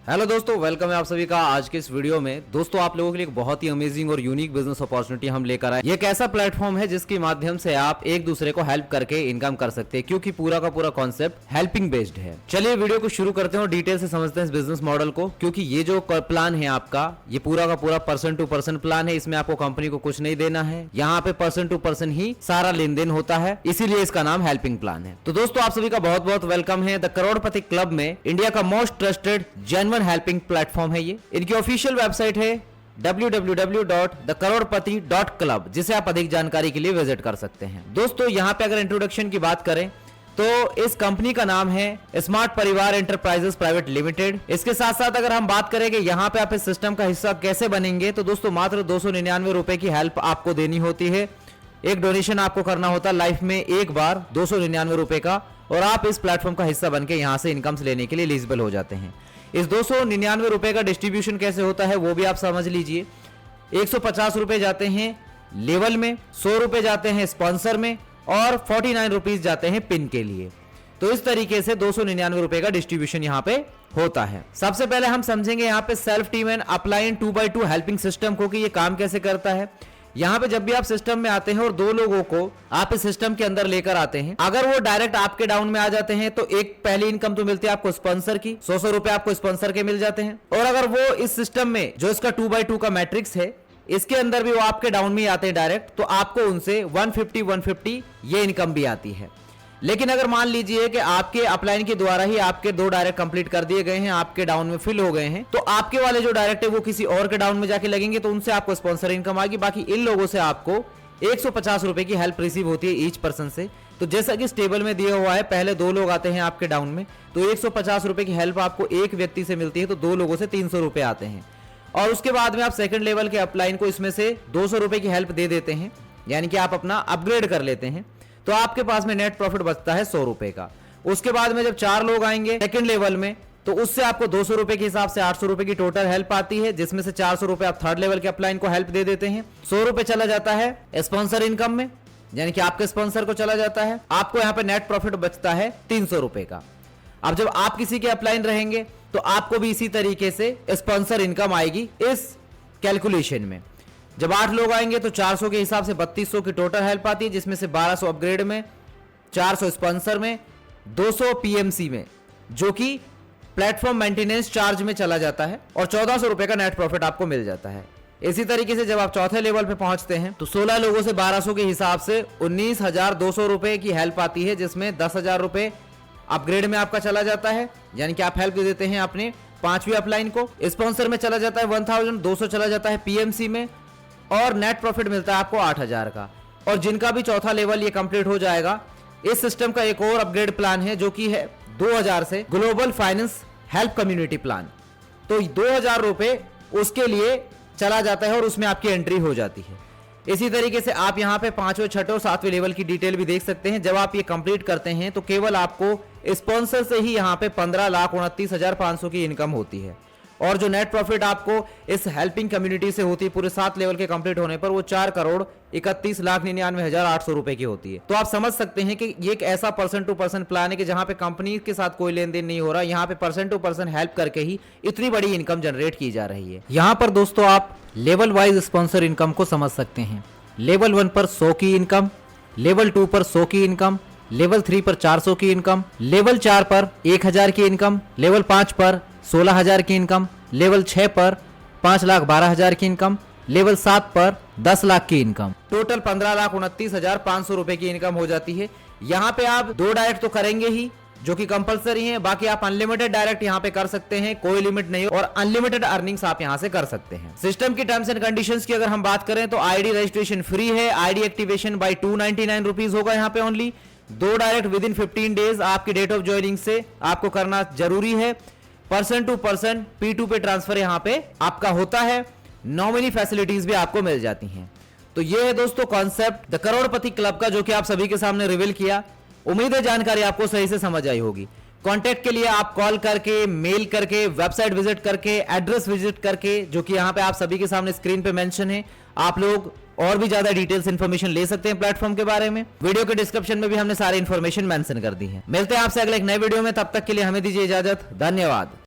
Hello दोस्तों, welcome है आप सभी का आज के इस वीडियो में। दोस्तों आप लोगों के लिए एक बहुत ही अमेजिंग और यूनिक बिजनेस अपॉर्चुनिटी हम लेकर आए। ये एक ऐसा प्लेटफॉर्म है जिसके माध्यम से आप एक दूसरे को हेल्प करके इनकम कर सकते हैं, क्योंकि पूरा का पूरा कॉन्सेप्ट हेल्पिंग बेस्ड है। चलिए वीडियो को शुरू करते हैं और डिटेल से समझते हैं इस बिजनेस मॉडल को, क्योंकि ये जो प्लान है आपका, ये पूरा का पूरा पर्सन टू पर्सन प्लान है। इसमें आपको कंपनी को कुछ नहीं देना है, यहाँ पे पर्सन टू पर्सन ही सारा लेन देन होता है, इसीलिए इसका नाम हेल्पिंग प्लान है। तो दोस्तों आप सभी का बहुत बहुत वेलकम है द करोड़पति क्लब में। इंडिया का most trusted genuine helping platform है ये। इनकी ऑफिशियल वेबसाइट है www.thekarodpati.club, जिसे आप अधिक जानकारी के लिए विजिट कर सकते हैं। दोस्तों यहाँ पे अगर इंट्रोडक्शन की बात करें तो इस कंपनी का नाम है स्मार्ट परिवार एंटरप्राइजेस प्राइवेट लिमिटेड। इसके साथ साथ अगर हम बात करें कि यहाँ पे आप इस सिस्टम का हिस्सा कैसे बनेंगे, तो दोस्तों मात्र 299 रुपए की हेल्प आपको देनी होती है। एक डोनेशन आपको करना होता है लाइफ में एक बार 299 रुपए का, और आप इस प्लेटफॉर्म का हिस्सा बनके यहाँ से इनकम लेने के लिए एलिजिबल हो जाते हैं। इस 299 रुपए का डिस्ट्रीब्यूशन कैसे होता है वो भी आप समझ लीजिए। 150 रुपए जाते हैं लेवल में, 100 रुपए जाते हैं स्पॉन्सर में, और 49 रुपीज जाते हैं पिन के लिए। तो इस तरीके से 299 रुपए का डिस्ट्रीब्यूशन यहाँ पे होता है। सबसे पहले हम समझेंगे यहाँ पे self team and upline 2x2 helping system को कि ये काम कैसे करता है। यहाँ पे जब भी आप सिस्टम में आते हैं और दो लोगों को आप इस सिस्टम के अंदर लेकर आते हैं, अगर वो डायरेक्ट आपके डाउन में आ जाते हैं तो एक पहली इनकम तो मिलती है आपको स्पॉन्सर की, 100 रुपए आपको स्पॉन्सर के मिल जाते हैं। और अगर वो इस सिस्टम में जो इसका 2x2 का मैट्रिक्स है, इसके अंदर भी वो आपके डाउन में आते हैं डायरेक्ट, तो आपको उनसे 150 ये इनकम भी आती है। लेकिन अगर मान लीजिए कि आपके अपलाइन के द्वारा ही आपके 2 डायरेक्ट कंप्लीट कर दिए गए हैं, आपके डाउन में फिल हो गए हैं, तो आपके वाले जो डायरेक्ट है वो किसी और के डाउन में जाके लगेंगे, तो उनसे आपको स्पॉन्सर इनकम आएगी। बाकी इन लोगों से आपको 150 रुपए की हेल्प रिसीव होती है ईच पर्सन से। तो जैसा कि टेबल में दिया हुआ है, पहले 2 लोग आते हैं आपके डाउन में, तो 150 रुपए की हेल्प आपको एक व्यक्ति से मिलती है, तो 2 लोगों से 300 रुपए आते हैं। और उसके बाद में आप सेकंड लेवल के अपलाइन को इसमें से 200 रुपए की हेल्प दे देते हैं, यानी कि आप अपना अपग्रेड कर लेते हैं, तो आपके पास में नेट प्रॉफिट बचता है 100 रुपए का। उसके बाद में जब 4 लोग आएंगे सेकंड लेवल में, तो उससे आपको 200 रुपए के हिसाब से 800 रुपए की टोटल हेल्प आती है, जिसमें से 400 रुपए आप थर्ड लेवल के अपलाइन को हेल्प दे देते हैं। 100 रुपए चला जाता है स्पॉन्सर इनकम में, यानी कि आपके स्पॉन्सर को चला जाता है। आपको यहाँ पे नेट प्रॉफिट बचता है 300 रुपए का। अब जब आप किसी के अपलाइन रहेंगे तो आपको भी इसी तरीके से स्पॉन्सर इनकम आएगी इस कैलकुलेशन में। जब 8 लोग आएंगे तो 400 के हिसाब से 3200 की टोटल हेल्प आती है, जिसमें से 1200 अपग्रेड में, 400 स्पॉन्सर में, 200 पीएमसी में, जो कि प्लेटफॉर्म मेंटेनेंस चार्ज में चला जाता है, और 1400 रुपए का नेट प्रॉफिट आपको मिल जाता है। इसी तरीके से जब आप चौथे लेवल पे पहुंचते हैं तो 16 लोगों से 1200 के हिसाब से 19,200 रुपए की हेल्प आती है, जिसमें 10,000 रुपए अपग्रेड में आपका चला जाता है, यानी कि आप हेल्प दे देते हैं अपने 5वीं अपलाइन को। स्पॉन्सर में चला जाता है 1,200 चला जाता है पीएमसी में, और नेट प्रॉफिट मिलता है आपको 8,000 का। और जिनका भी चौथा लेवल ये कंप्लीट हो जाएगा, इस सिस्टम का एक और अपग्रेड प्लान है जो कि है 2000 से global finance help community plan. तो 2000 रुपए उसके लिए चला जाता है और उसमें आपकी एंट्री हो जाती है। इसी तरीके से आप यहाँ पे 5वें, 6ठे और 7वें लेवल की डिटेल भी देख सकते हैं। जब आप ये कंप्लीट करते हैं तो केवल आपको स्पॉन्सर से ही यहाँ पे 15,29,500 की इनकम होती है, और जो नेट प्रॉफिट आपको इस हेल्पिंग कम्युनिटी से होती है पूरे 7 लेवल के कंप्लीट होने पर, वो 4,31,99,800 रुपए की होती है। तो आप समझ सकते हैं कि ये एक ऐसा पर्सन टू पर्सन प्लान है कि जहां पे कंपनी के साथ कोई लेन देन नहीं हो रहा, यहाँ पे पर्सन टू पर्सन हेल्प करके ही इतनी बड़ी इनकम जनरेट की जा रही है। यहाँ पर दोस्तों आप लेवल वाइज स्पॉन्सर इनकम को समझ सकते हैं। लेवल 1 पर 100 की इनकम, लेवल 2 पर 100 की इनकम, लेवल 3 पर 400 की इनकम, लेवल 4 पर 1000 की इनकम, लेवल 5 पर 16,000 की इनकम, लेवल 6 पर 5,12,000 की इनकम, लेवल 7 पर 10 लाख की इनकम। टोटल 15,29,500 रुपए की इनकम हो जाती है। यहाँ पे आप 2 डायरेक्ट तो करेंगे ही, जो कि कंपलसरी है, बाकी आप अनलिमिटेड डायरेक्ट यहाँ पे कर सकते हैं, कोई लिमिट नहीं, और अनलिमिटेड अर्निंग्स आप यहाँ से कर सकते हैं। सिस्टम की टर्म्स एंड कंडीशंस की अगर हम बात करें तो आईडी रजिस्ट्रेशन फ्री है, आईडी एक्टिवेशन बाय 299 रुपीज होगा यहाँ पे only. 2 direct with in 15 days आपकी डेट ऑफ ज्वाइनिंग से आपको करना जरूरी है। पर्सन टू पर्सन P2 पे ट्रांसफर यहाँ पे आपका होता है। नॉमिनी फैसिलिटीज भी आपको मिल जाती हैं। तो ये है दोस्तों कॉन्सेप्ट द करोड़पति क्लब का, जो कि आप सभी के सामने रिवील किया। उम्मीद है जानकारी आपको सही से समझ आई होगी। कांटेक्ट के लिए आप कॉल करके, मेल करके, वेबसाइट विजिट करके, एड्रेस विजिट करके, जो कि यहाँ पे आप सभी के सामने स्क्रीन पे मेंशन है, आप लोग और भी ज्यादा डिटेल्स इंफॉर्मेशन ले सकते हैं प्लेटफॉर्म के बारे में। वीडियो के डिस्क्रिप्शन में भी हमने सारी इंफॉर्मेशन मेंशन कर दी है। मिलते हैं आपसे अगले एक नए वीडियो में, तब तक के लिए हमें दीजिए इजाजत। धन्यवाद।